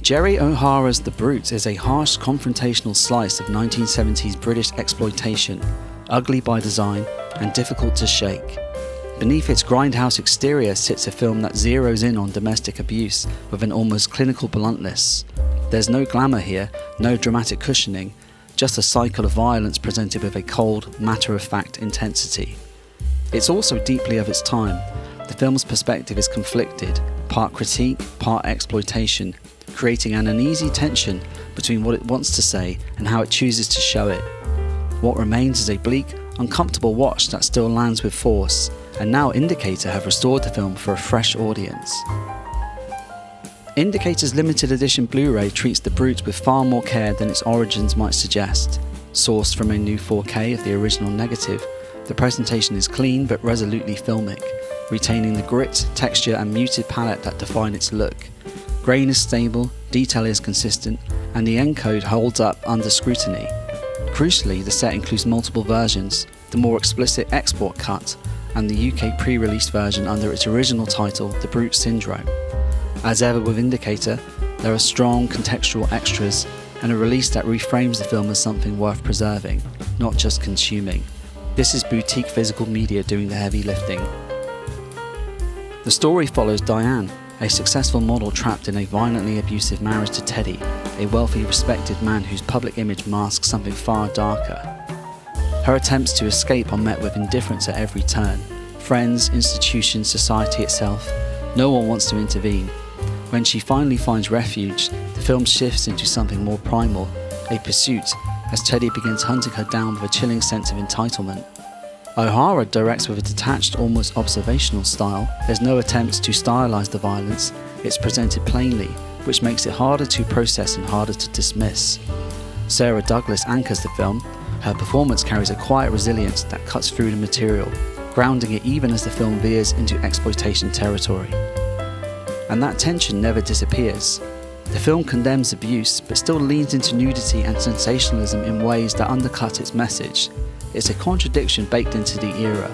Gerry O'Hara's The Brute is a harsh, confrontational slice of 1970s British exploitation, ugly by design and difficult to shake. Beneath its grindhouse exterior sits a film that zeroes in on domestic abuse with an almost clinical bluntness. There's no glamour here, no dramatic cushioning, just a cycle of violence presented with a cold, matter-of-fact intensity. It's also deeply of its time. The film's perspective is conflicted, part critique, part exploitation, creating an uneasy tension between what it wants to say and how it chooses to show it. What remains is a bleak, uncomfortable watch that still lands with force, and now Indicator have restored the film for a fresh audience. Indicator's limited edition Blu-ray treats The Brute with far more care than its origins might suggest. Sourced from a new 4K of the original negative, the presentation is clean but resolutely filmic, retaining the grit, texture and muted palette that define its look. Grain is stable, detail is consistent, and the encode holds up under scrutiny. Crucially, the set includes multiple versions, the more explicit export cut, and the UK pre-release version under its original title, The Brute Syndrome. As ever with Indicator, there are strong contextual extras and a release that reframes the film as something worth preserving, not just consuming. This is boutique physical media doing the heavy lifting. The story follows Diane, a successful model trapped in a violently abusive marriage to Teddy, a wealthy, respected man whose public image masks something far darker. Her attempts to escape are met with indifference at every turn. Friends, institutions, society itself, no one wants to intervene. When she finally finds refuge, the film shifts into something more primal, a pursuit, as Teddy begins hunting her down with a chilling sense of entitlement. O'Hara directs with a detached, almost observational style. There's no attempt to stylize the violence, it's presented plainly, which makes it harder to process and harder to dismiss. Sarah Douglas anchors the film. Her performance carries a quiet resilience that cuts through the material, grounding it even as the film veers into exploitation territory. And that tension never disappears. The film condemns abuse, but still leans into nudity and sensationalism in ways that undercut its message. It's a contradiction baked into the era.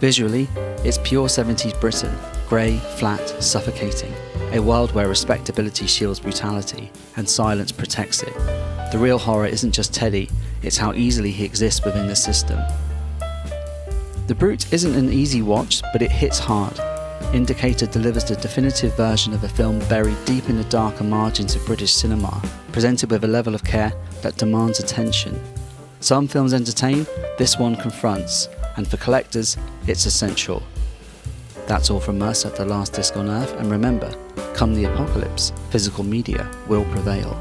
Visually, it's pure 70s Britain, grey, flat, suffocating, a world where respectability shields brutality, and silence protects it. The real horror isn't just Teddy, it's how easily he exists within the system. The Brute isn't an easy watch, but it hits hard. Indicator delivers the definitive version of a film buried deep in the darker margins of British cinema, presented with a level of care that demands attention. Some films entertain, this one confronts, and for collectors, it's essential. That's all from us at The Last Disc on Earth, and remember, come the apocalypse, physical media will prevail.